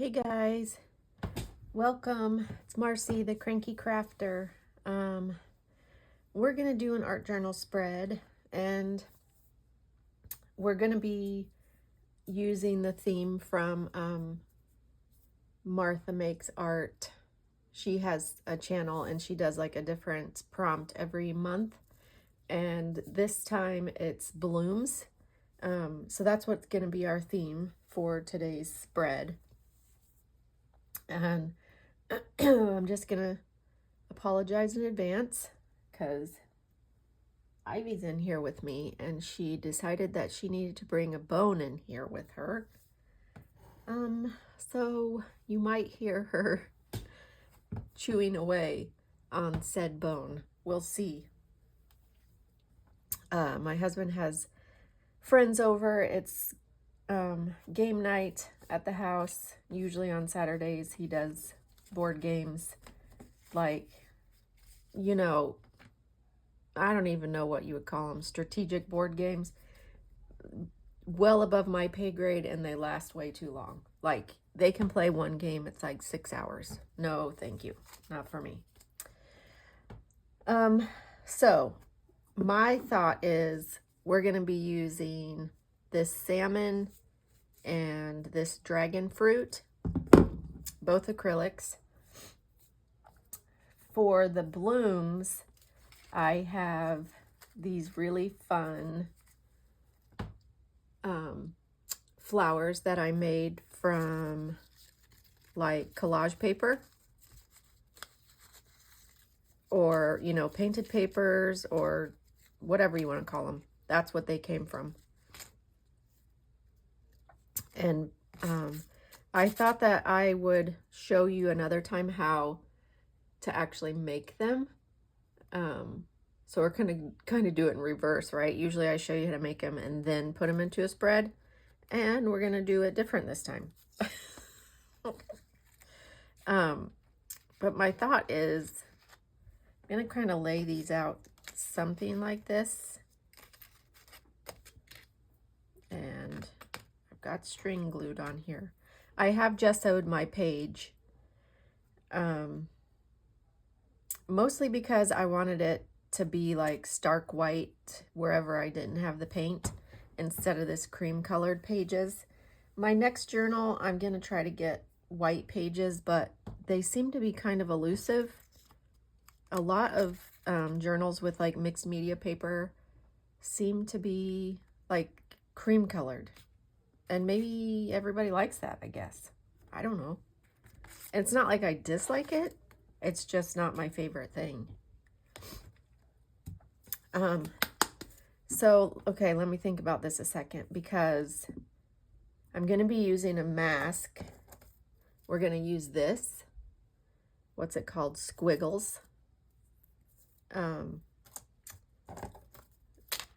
Hey guys, welcome. It's Marcy, the Cranky Crafter. We're gonna do an art journal spread, and we're gonna be using the theme from Martha Makes Art. She has a channel and she does like a different prompt every month, and this time it's blooms. So that's what's gonna be our theme for today's spread. And I'm just gonna apologize in advance because Ivy's in here with me and she decided that she needed to bring a bone in here with her. So you might hear her chewing away on said bone. We'll see. My husband has friends over. It's game night at the house. Usually on Saturdays he does board games like, you know, I don't even know what you would call them, strategic board games, well above my pay grade, and they last way too long. Like, they can play one game, it's like 6 hours. No, thank you. Not for me. So my thought is we're going to be using this salmon and this dragon fruit, both acrylics. For the blooms, I have these really fun flowers that I made from like collage paper, or, you know, painted papers, or whatever you want to call them. That's what they came from. And I thought that I would show you another time how to actually make them. So we're kind of do it in reverse, right? Usually I show you how to make them and then put them into a spread, and we're gonna do it different this time. But my thought is I'm gonna kind of lay these out something like this, and I've got string glued on here. I have gessoed my page, mostly because I wanted it to be like stark white wherever I didn't have the paint, instead of this cream colored pages. My next journal, I'm gonna try to get white pages, but they seem to be kind of elusive. A lot of journals with like mixed media paper seem to be like cream colored, and maybe everybody likes that, I guess. I don't know. It's not like I dislike it, it's just not my favorite thing. So, okay, let me think about this a second, because I'm going to be using a mask. We're going to use this. What's it called? Squiggles. And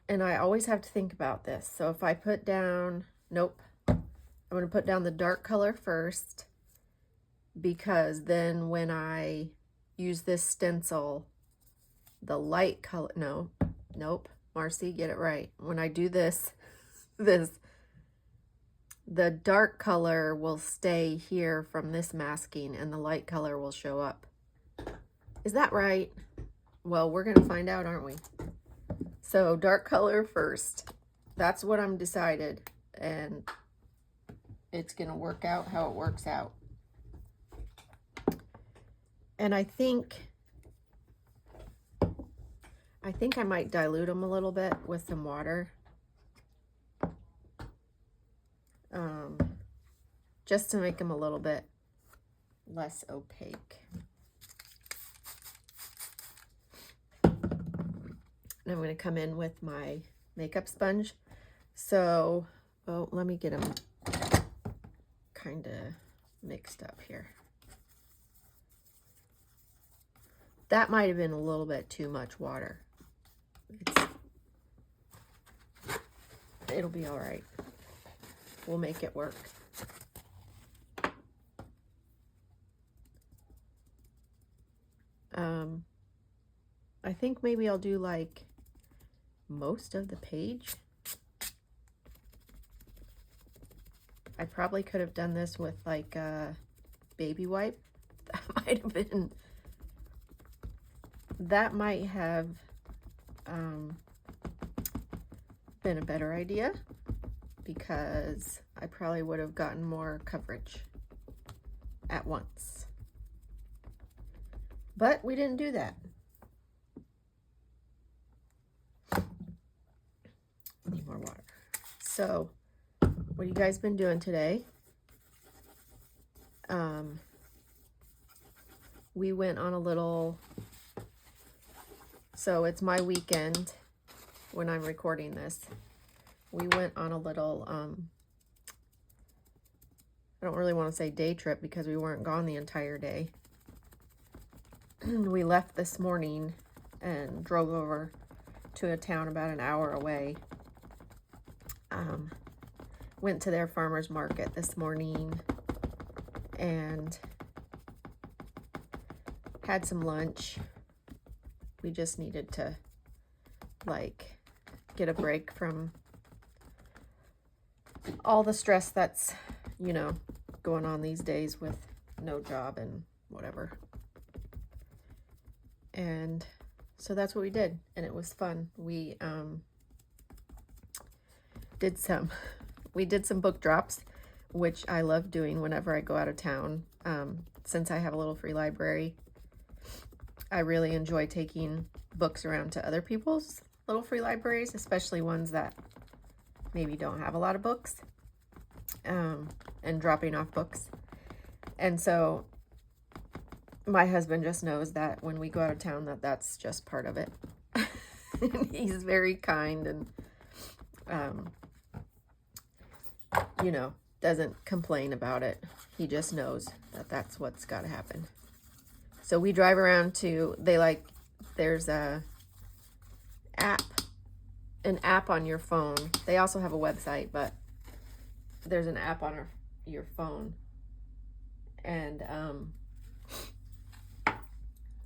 I always have to think about this. So if I put down, nope, I'm going to put down the dark color first, because then when I use this stencil, the light color, nope, Marcy, get it right. When I do this, the dark color will stay here from this masking and the light color will show up. Is that right? Well, we're going to find out, aren't we? So dark color first. That's what I'm decided, and it's going to work out how it works out. And I think I might dilute them a little bit with some water. Just to make them a little bit less opaque. And I'm going to come in with my makeup sponge. So, oh, let me get them kind of mixed up here. That might have been a little bit too much water. It'll be all right. We'll make it work. I think maybe I'll do like most of the page. I probably could have done this with like a baby wipe. That might have been a better idea, because I probably would have gotten more coverage at once. But we didn't do that. Need more water. So, what have you guys been doing today? We went on a little, so it's my weekend when I'm recording this. We went on a little, I don't really want to say day trip because we weren't gone the entire day. We left this morning and drove over to a town about an hour away. Went to their farmer's market this morning and had some lunch. We just needed to like get a break from all the stress that's, you know, going on these days with no job and whatever. And so that's what we did, and it was fun. We did some book drops, which I love doing whenever I go out of town. Since I have a little free library, I really enjoy taking books around to other people's little free libraries, especially ones that maybe don't have a lot of books, and dropping off books. And so my husband just knows that when we go out of town, that's just part of it. He's very kind and, you know, doesn't complain about it. He just knows that that's what's got to happen. So we drive around to, there's an app on your phone. They also have a website, but there's an app on your phone. And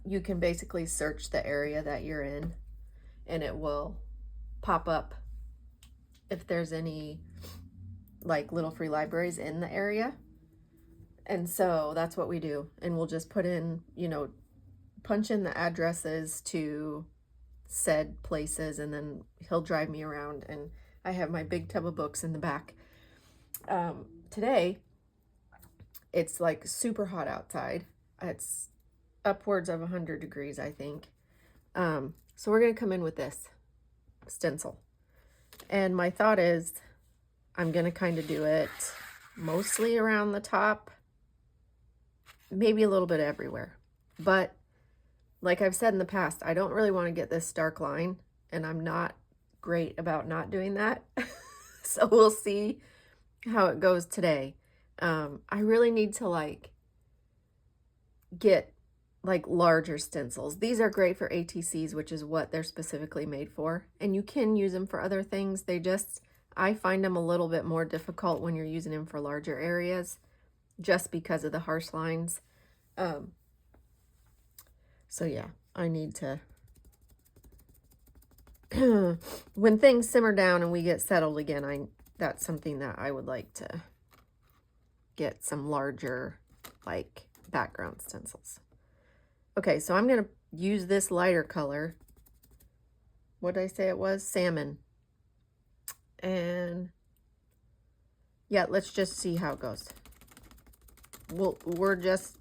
you can basically search the area that you're in, and it will pop up if there's any like little free libraries in the area. And so that's what we do. And we'll just put in, you know, punch in the addresses to said places, and then he'll drive me around, and I have my big tub of books in the back. Today, it's like super hot outside. It's upwards of 100 degrees, I think. So we're going to come in with this stencil. And my thought is I'm going to kind of do it mostly around the top, maybe a little bit everywhere. But like I've said in the past, I don't really want to get this stark line, and I'm not great about not doing that. So we'll see how it goes today. I really need to get larger stencils. These are great for ATCs, which is what they're specifically made for. And you can use them for other things. I find them a little bit more difficult when you're using them for larger areas, just because of the harsh lines. So yeah, I need to, when things simmer down and we get settled again, that's something that I would like to get some larger, background stencils. Okay, so I'm going to use this lighter color. What did I say it was? Salmon. And yeah, let's just see how it goes. We're just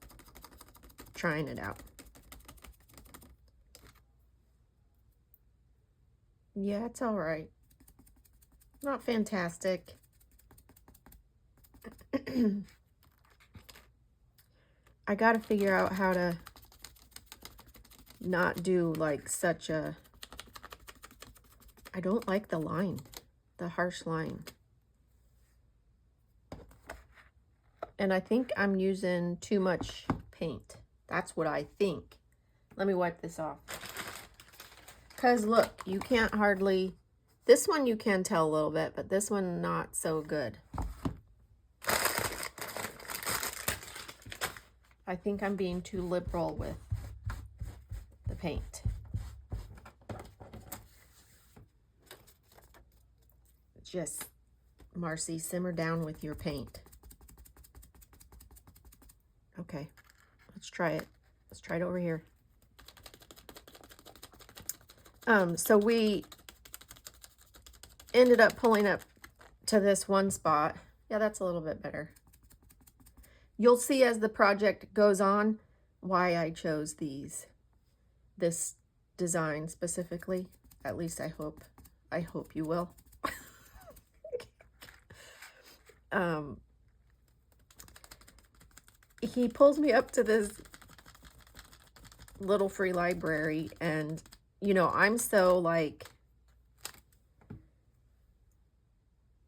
trying it out. Yeah, it's all right. Not fantastic. I got to figure out how to not do such a, I don't like the line, the harsh line. And I think I'm using too much paint. That's what I think. Let me wipe this off. Because look, you can't hardly, this one you can tell a little bit, but this one not so good. I think I'm being too liberal with the paint. Just Marcy, simmer down with your paint. Okay, let's try it. Let's try it over here. So we ended up pulling up to this one spot. Yeah, that's a little bit better. You'll see as the project goes on why I chose this design specifically. At least I hope you will. He pulls me up to this little free library, and you know, I'm so like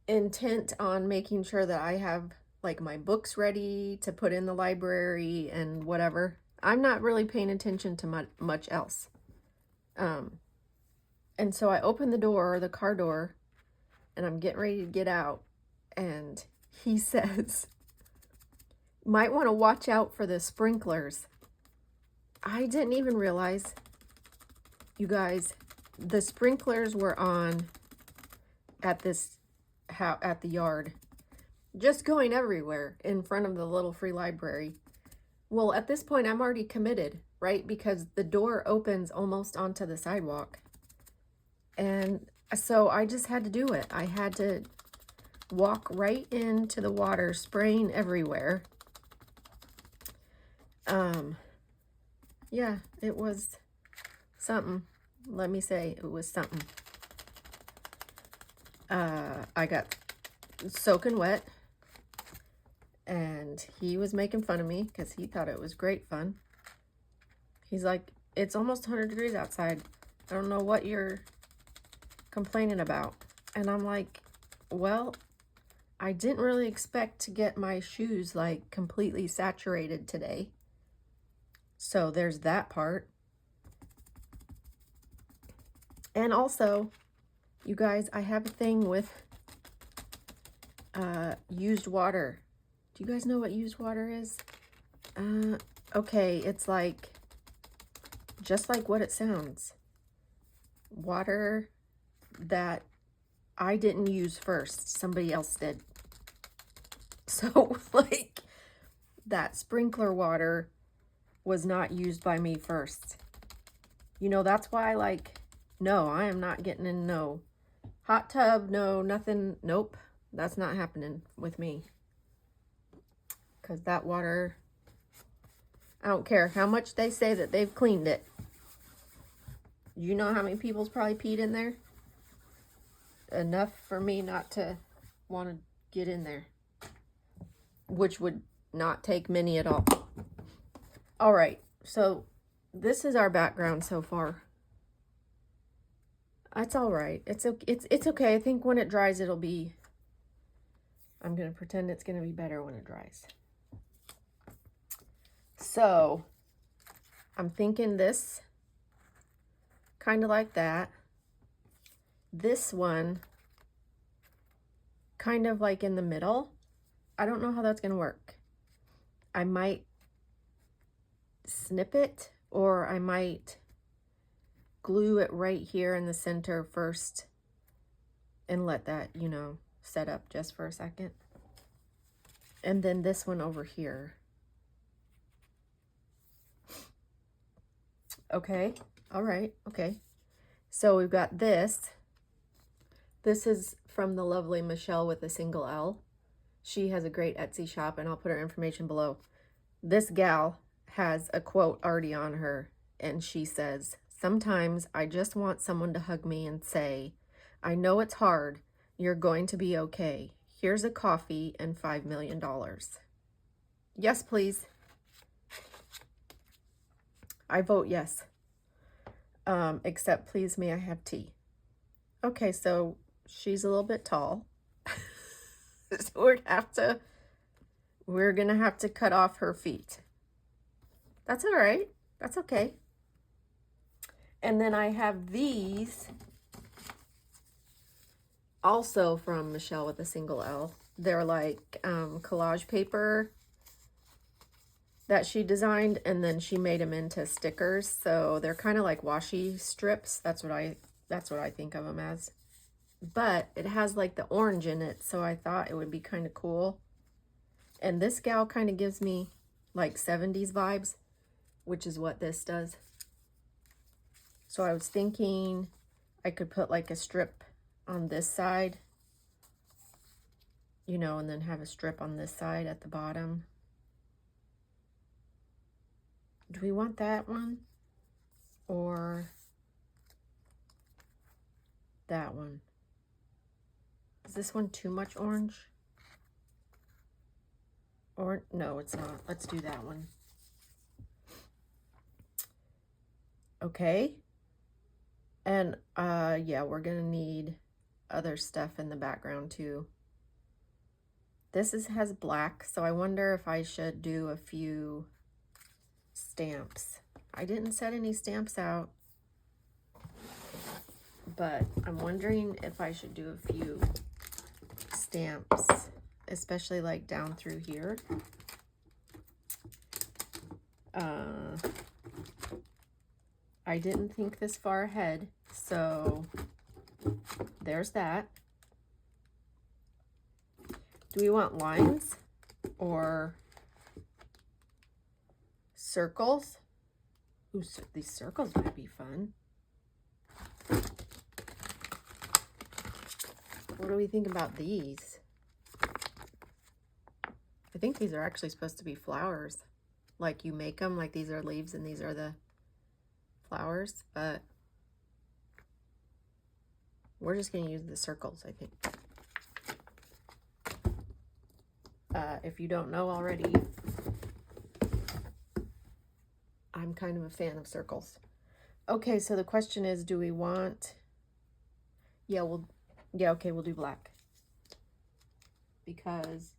intent on making sure that I have like my books ready to put in the library and whatever. I'm not really paying attention to much else. And so I open the door, the car door, and I'm getting ready to get out, and he says, might want to watch out for the sprinklers. I didn't even realize, you guys, the sprinklers were on at the yard, just going everywhere in front of the little free library. Well, at this point, I'm already committed, right? Because the door opens almost onto the sidewalk. And so I just had to do it. I had to walk right into the water, spraying everywhere. Yeah, it was something. Let me say, it was something. I got soaking wet, and he was making fun of me because he thought it was great fun. He's like, it's almost 100 degrees outside. I don't know what you're complaining about. And I'm like, well, I didn't really expect to get my shoes like completely saturated today. So there's that part. And also, you guys, I have a thing with used water. Do you guys know what used water is? Okay, it's like, just like what it sounds. Water that I didn't use first, somebody else did. So, like, that sprinkler water was not used by me first. You know, that's why, like, no, I am not getting in no hot tub, no, nothing, nope. That's not happening with me. Because that water, I don't care how much they say that they've cleaned it. You know how many people's probably peed in there? Enough for me not to want to get in there. Which would not take many at all. All right, so this is our background so far. It's all right. It's okay. I think when it dries, it'll be, I'm going to pretend it's going to be better when it dries. So I'm thinking this, kind of like that. This one, kind of like in the middle. I don't know how that's going to work. I might snip it, or I might glue it right here in the center first and let that, you know, set up just for a second. And then this one over here. Okay, all right, okay. So we've got this. This is from the lovely Michelle with a single L. She has a great Etsy shop, and I'll put her information below. This gal has a quote already on her, and she says, "Sometimes I just want someone to hug me and say, I know it's hard. You're going to be okay. Here's a coffee and $5 million. Yes, please. I vote yes. Except please may I have tea. Okay, so she's a little bit tall. So we're gonna have to cut off her feet. That's all right. That's okay. And then I have these also from Michelle with a single L. They're like collage paper that she designed, and then she made them into stickers. So they're kind of like washi strips. That's what I think of them as. but it has like the orange in it, so I thought it would be kind of cool. And this gal kind of gives me like 70s vibes, which is what this does. So I was thinking I could put like a strip on this side, you know, and then have a strip on this side at the bottom. Do we want that one or that one? Is this one too much orange? Or no, it's not. Let's do that one. Okay. And yeah, we're gonna need other stuff in the background too. This has black, so I wonder if I should do a few stamps. I didn't set any stamps out, but I'm wondering if I should do a few stamps, especially like down through here. I didn't think this far ahead, so there's that. Do we want lines or circles? Ooh, so these circles might be fun. What do we think about these? I think these are actually supposed to be flowers. Like you make them, like these are leaves and these are the flowers, but we're just going to use the circles, I think. If you don't know already, I'm kind of a fan of circles. Okay, so the question is, do we want, okay, we'll do black. Because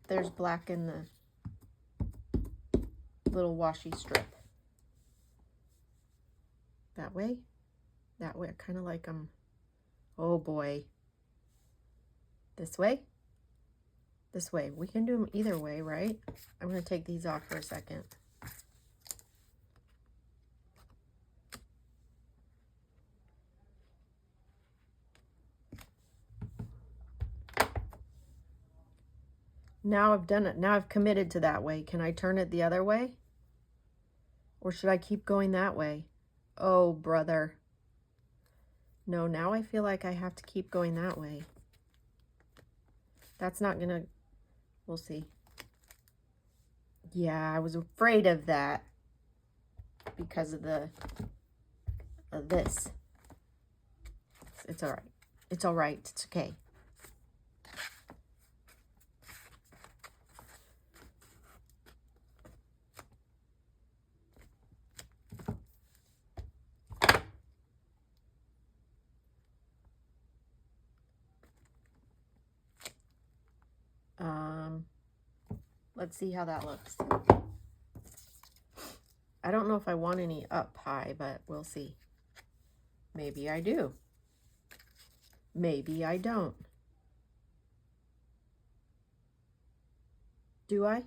there's black in the little washi strip. That way? That way, I kind of like them. Oh boy. This way? This way. We can do them either way, right? I'm going to take these off for a second. Now I've done it. Now I've committed to that way. Can I turn it the other way? Or should I keep going that way? Oh, brother. No, now I feel like I have to keep going that way. That's not going to... We'll see. Yeah, I was afraid of that because of this. It's all right. It's all right. It's okay. Let's see how that looks. I don't know if I want any up high, but we'll see. Maybe I do. Maybe I don't. Do I?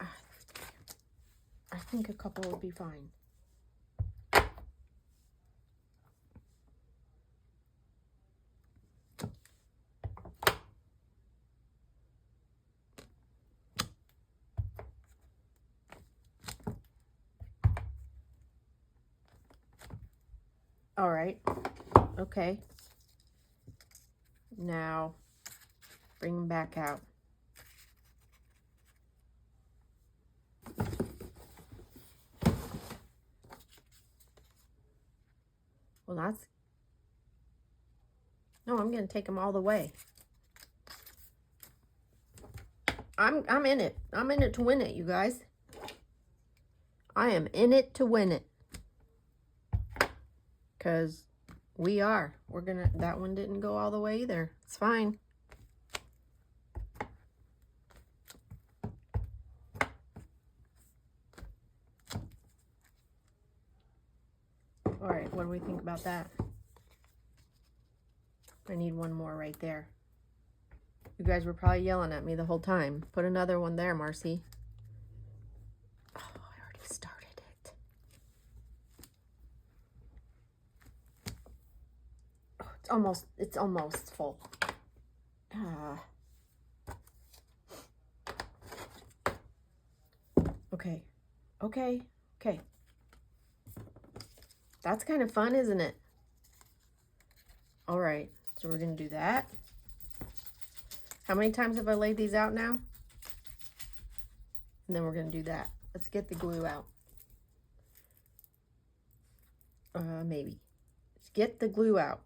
I think a couple would be fine. All right. Okay. Now, bring them back out. Well, that's... No, I'm going to take them all the way. I'm in it. I'm in it to win it, you guys. I am in it to win it. Because we are. We're going to... That one didn't go all the way either. It's fine. All right, what do we think about that? I need one more right there. You guys were probably yelling at me the whole time. Put another one there, Marcy. Oh, I already started it. almost full. Okay. Okay. Okay. That's kind of fun, isn't it? All right. So we're going to do that. How many times have I laid these out now? And then we're going to do that. Let's get the glue out. Maybe. Let's get the glue out.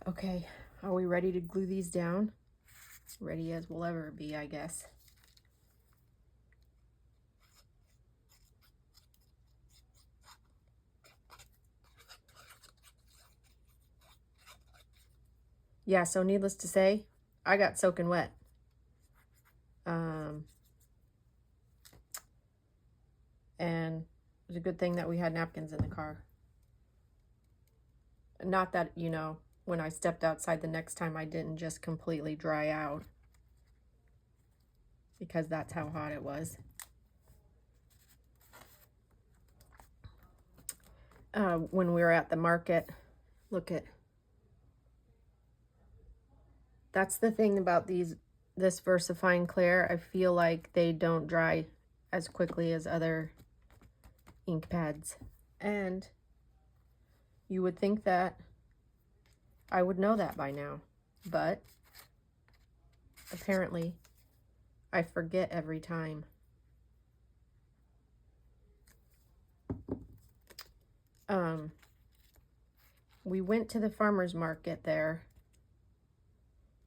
Okay, are we ready to glue these down? Ready as we'll ever be, I guess. Yeah, so needless to say, I got soaking wet. And it was a good thing that we had napkins in the car. Not that, you know, when I stepped outside the next time, I didn't just completely dry out. Because that's how hot it was. When we were at the market, look at. That's the thing about this VersaFine Clair. I feel like they don't dry as quickly as other ink pads. And you would think that I would know that by now. But apparently I forget every time. We went to the farmer's market there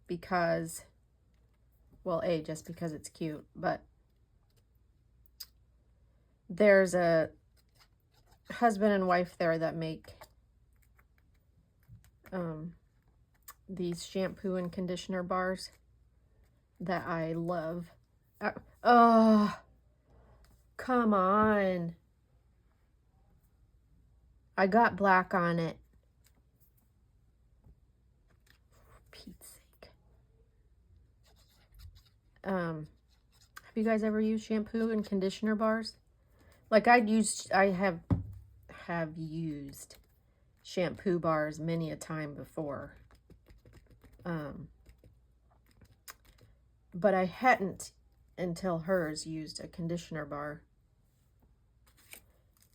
because, well, just because it's cute, but there's a husband and wife there that make these shampoo and conditioner bars that I love. Oh, come on. I got black on it. For Pete's sake. Have you guys ever used shampoo and conditioner bars? Like I have used shampoo bars many a time before. But I hadn't until hers used a conditioner bar.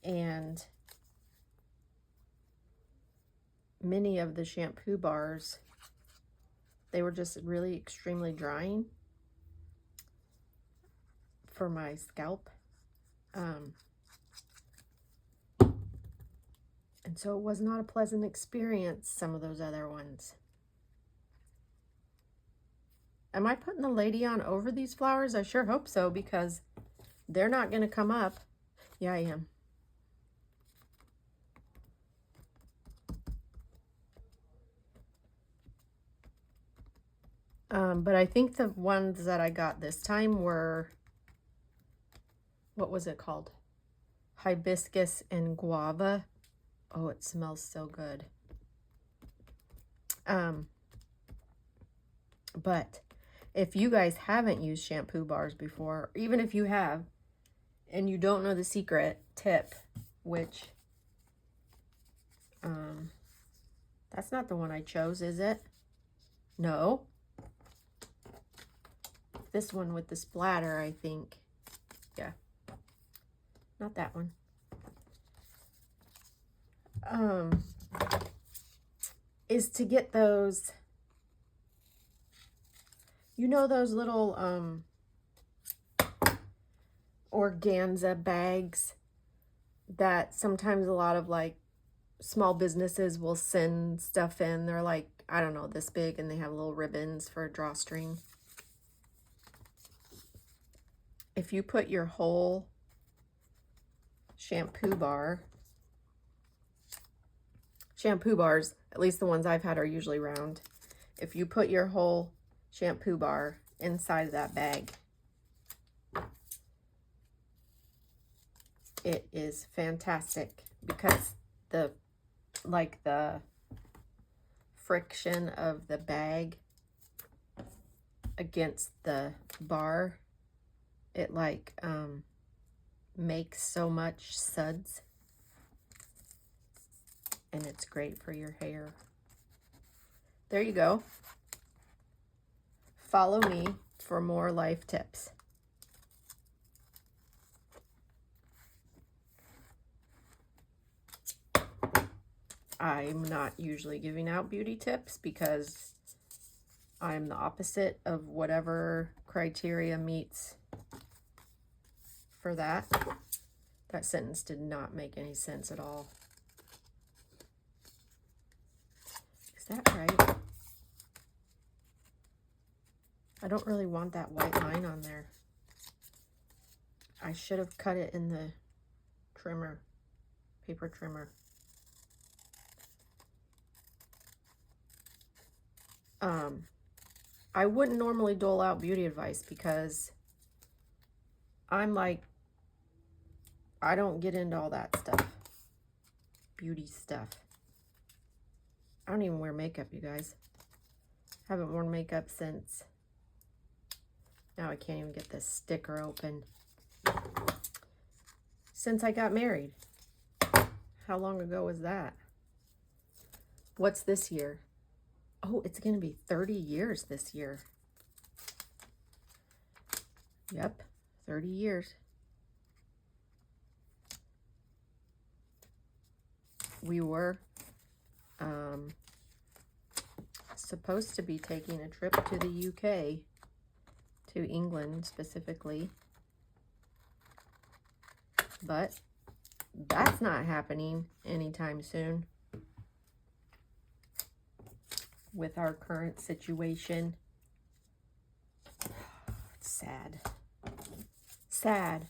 And many of the shampoo bars, they were just really extremely drying for my scalp. And so it was not a pleasant experience, some of those other ones. Am I putting the lady on over these flowers? I sure hope so, because they're not going to come up. Yeah, I am. But I think the ones that I got this time were, what was it called? Hibiscus and guava. Oh, it smells so good. But if you guys haven't used shampoo bars before, even if you have, and you don't know the secret tip, which, that's not the one I chose, is it? No. This one with the splatter, I think. Yeah. Not that one. Is to get those, you know, those little organza bags that sometimes a lot of like small businesses will send stuff in. They're like, I don't know, this big, and they have little ribbons for a drawstring. If you put your whole shampoo bars, at least the ones I've had are usually round. If you put your whole shampoo bar inside of that bag, it is fantastic, because the friction of the bag against the bar, it like makes so much suds, and it's great for your hair. There you go. Follow me for more life tips. I'm not usually giving out beauty tips because I'm the opposite of whatever criteria meets for that. That sentence did not make any sense at all. Is that right? I don't really want that white line on there. I should have cut it in the trimmer, paper trimmer. I wouldn't normally dole out beauty advice because I'm like, I don't get into all that stuff. Beauty stuff. I don't even wear makeup, you guys. I haven't worn makeup since, now I can't even get this sticker open, since I got married. How long ago was that? What's this year? Oh, it's going to be 30 years this year. Yep, 30 years. We were supposed to be taking a trip to the UK, to England specifically, but that's not happening anytime soon with our current situation. It's sad. Sad.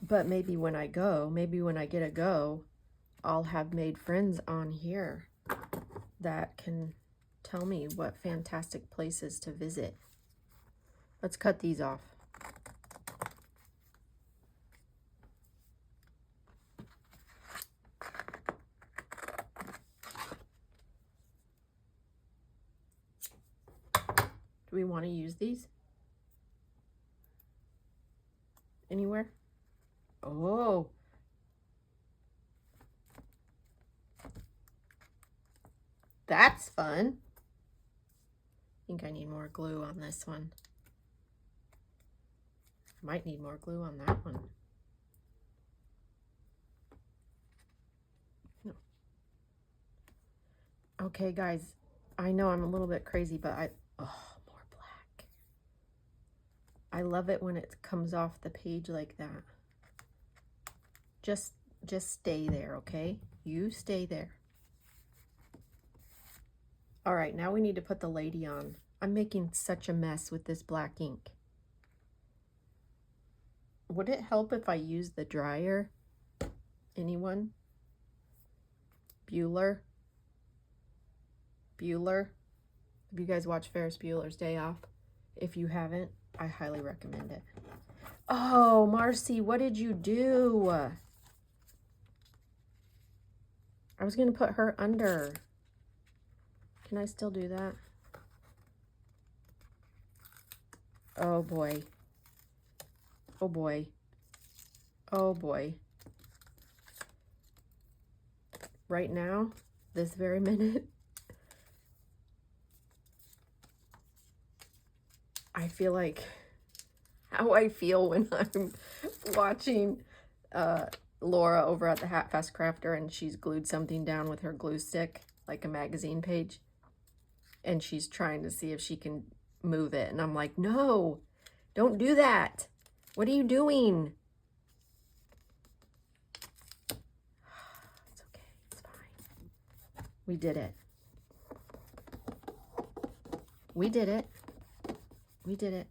But maybe when I go, maybe when I get a go, I'll have made friends on here that can tell me what fantastic places to visit. Let's cut these off. Do we want to use these anywhere? Oh. That's fun. I think I need more glue on this one. Might need more glue on that one. No. Okay, guys. I know I'm a little bit crazy, but more black. I love it when it comes off the page like that. Just stay there, okay? You stay there. All right, now we need to put the lady on. I'm making such a mess with this black ink. Would it help if I use the dryer? Anyone? Bueller? Have you guys watched Ferris Bueller's Day Off? If you haven't, I highly recommend it. Oh, Marcy, what did you do? I was going to put her under. Can I still do that? Oh, boy. Oh, boy. Oh, boy. Right now, this very minute, I feel like how I feel when I'm watching Laura over at the Hat Fast Crafter and she's glued something down with her glue stick, like a magazine page, and she's trying to see if she can move it. And I'm like, no, don't do that. What are you doing? It's okay. It's fine. We did it. We did it. We did it.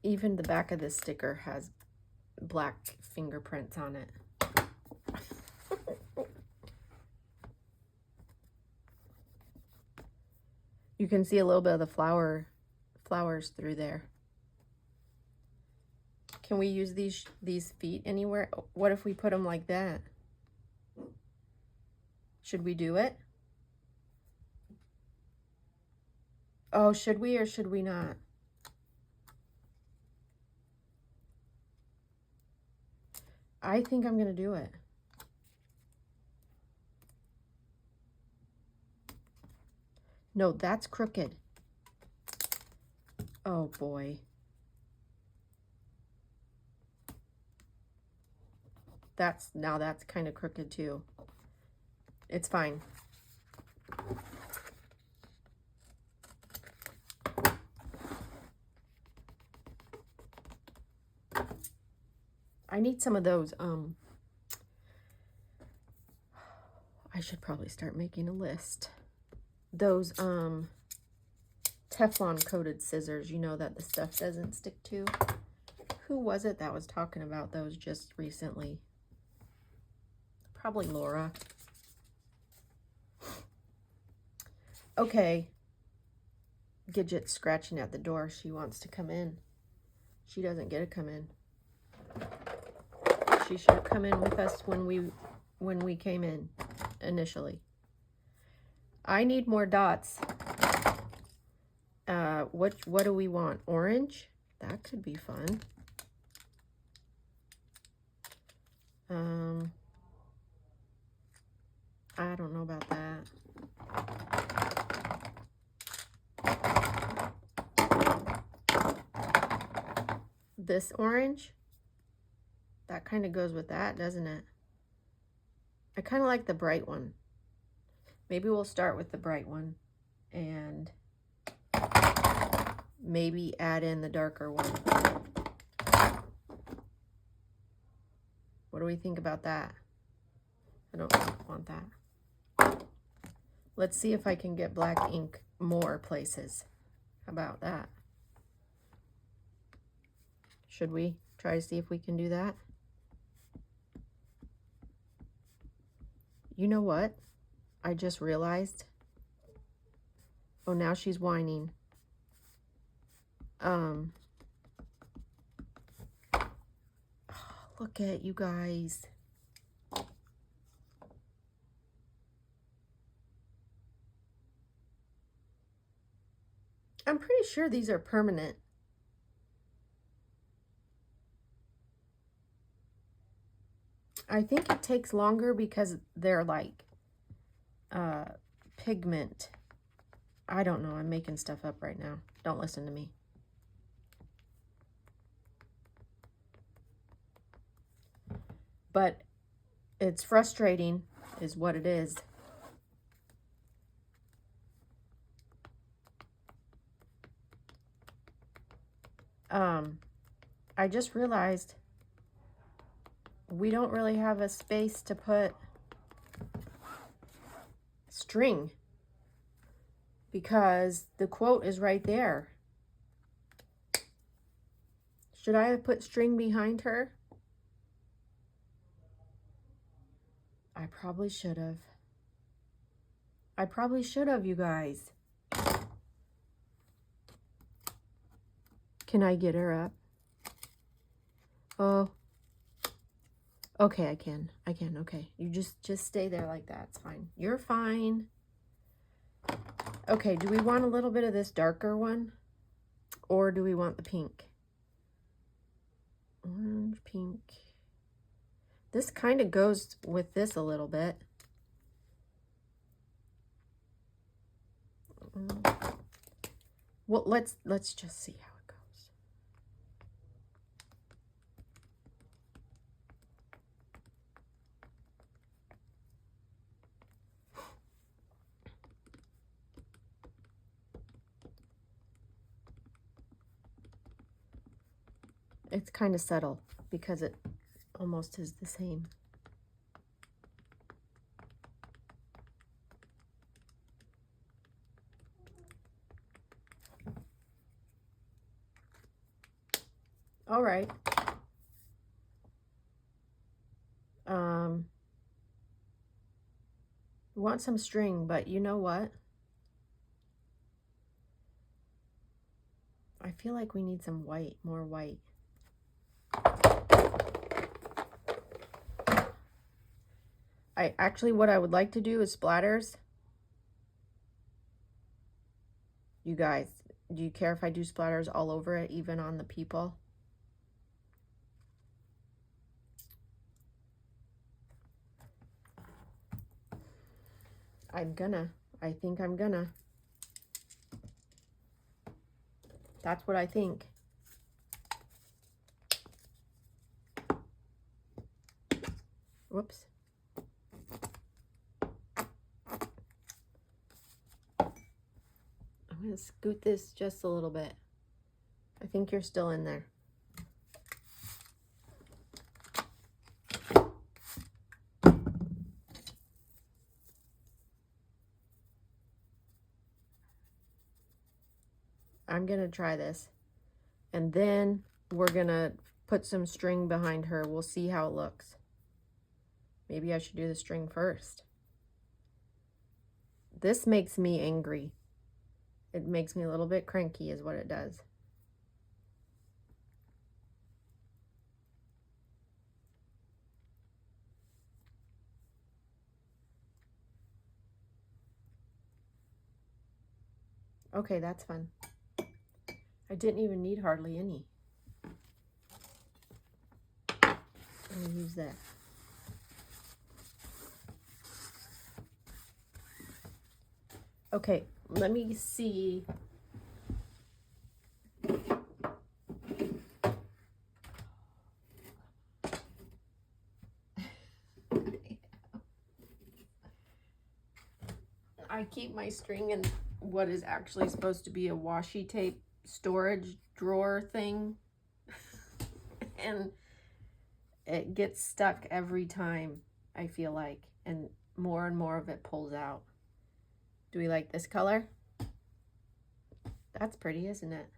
Even the back of this sticker has black fingerprints on it. You can see a little bit of the flowers through there. Can we use these feet anywhere? What if we put them like that? Should we do it? Oh, should we or should we not? I think I'm going to do it. No, that's crooked. Oh, boy. Now that's kind of crooked, too. It's fine. I need some of those, I should probably start making a list. Those, Teflon coated scissors, you know, that the stuff doesn't stick to. Who was it that was talking about those just recently? Probably Laura. Okay. Gidget's scratching at the door. She wants to come in. She doesn't get to come in. She should have come in with us when we came in initially. I need more dots. What do we want? Orange? That could be fun. I don't know about that. This orange? That kind of goes with that, doesn't it? I kind of like the bright one. Maybe we'll start with the bright one and maybe add in the darker one. What do we think about that? I don't want that. Let's see if I can get black ink more places. How about that? Should we try to see if we can do that? You know what? I just realized. Oh, now she's whining. Look at you guys. I'm pretty sure these are permanent. I think it takes longer because they're like pigment. I don't know. I'm making stuff up right now. Don't listen to me. But it's frustrating is what it is. I just realized we don't really have a space to put string because the quote is right there. Should I have put string behind her? I probably should have. I probably should have, you guys. Can I get her up? Oh. Okay, I can. Okay. You just stay there like that. It's fine. You're fine. Okay, do we want a little bit of this darker one? Or do we want the pink? Orange, pink. This kind of goes with this a little bit. Well, let's just see how it goes. It's kind of subtle because it almost is the same. All right. Want some string, but you know what? I feel like we need some white, more white. what I would like to do is splatters. You guys, do you care if I do splatters all over it, even on the people? I think I'm gonna. That's what I think. Whoops. I'm gonna scoot this just a little bit. I think you're still in there. I'm gonna try this, and then we're gonna put some string behind her. We'll see how it looks. Maybe I should do the string first. This makes me angry. It makes me a little bit cranky is what it does. Okay, that's fun. I didn't even need hardly any. I'm gonna use that. Okay, let me see. I keep my string in what is actually supposed to be a washi tape storage drawer thing. And it gets stuck every time, I feel like, and more of it pulls out. Do we like this color? That's pretty, isn't it?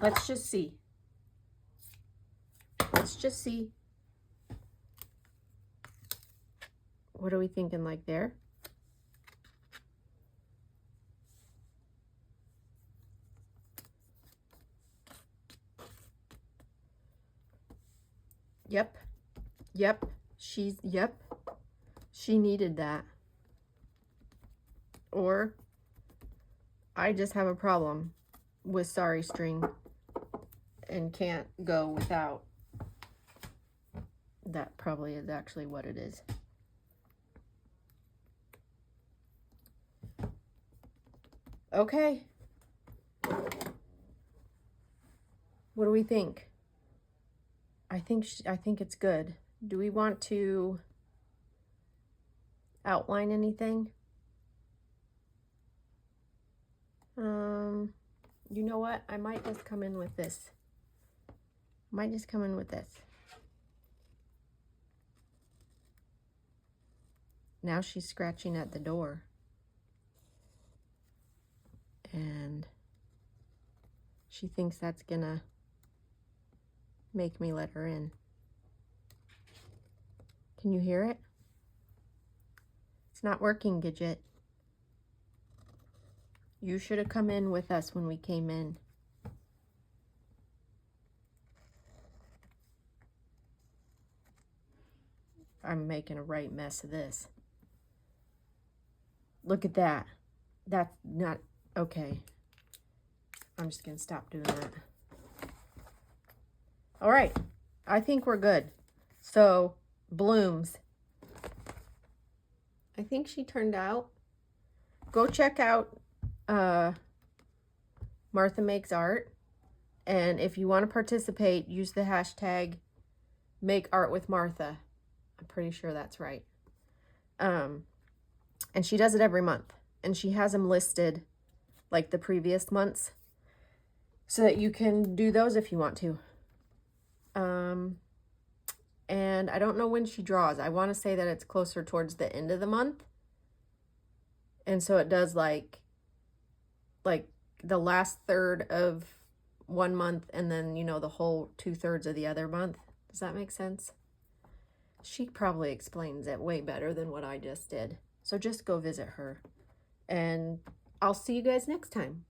Let's just see. Let's just see. What are we thinking, like there? Yep. Yep. Yep. She needed that. Or I just have a problem with sari string and can't go without. That probably is actually what it is. Okay. What do we think? I think it's good. Do we want to outline anything? You know what? I might just come in with this. Might just come in with this. Now she's scratching at the door. And she thinks that's gonna make me let her in. Can you hear it? It's not working, Gidget. You should have come in with us when we came in. I'm making a right mess of this. Look at that. That's not okay. I'm just gonna stop doing that. All right, I think we're good. So, blooms. I think she turned out. Go check out Martha Makes Art. And if you want to participate, use the hashtag Make Art with Martha. I'm pretty sure that's right. And she does it every month. And she has them listed like the previous months so that you can do those if you want to. And I don't know when she draws. I want to say that it's closer towards the end of the month. And so it does like the last third of one month and then, you know, the whole 2/3 of the other month. Does that make sense? She probably explains it way better than what I just did. So just go visit her. And I'll see you guys next time.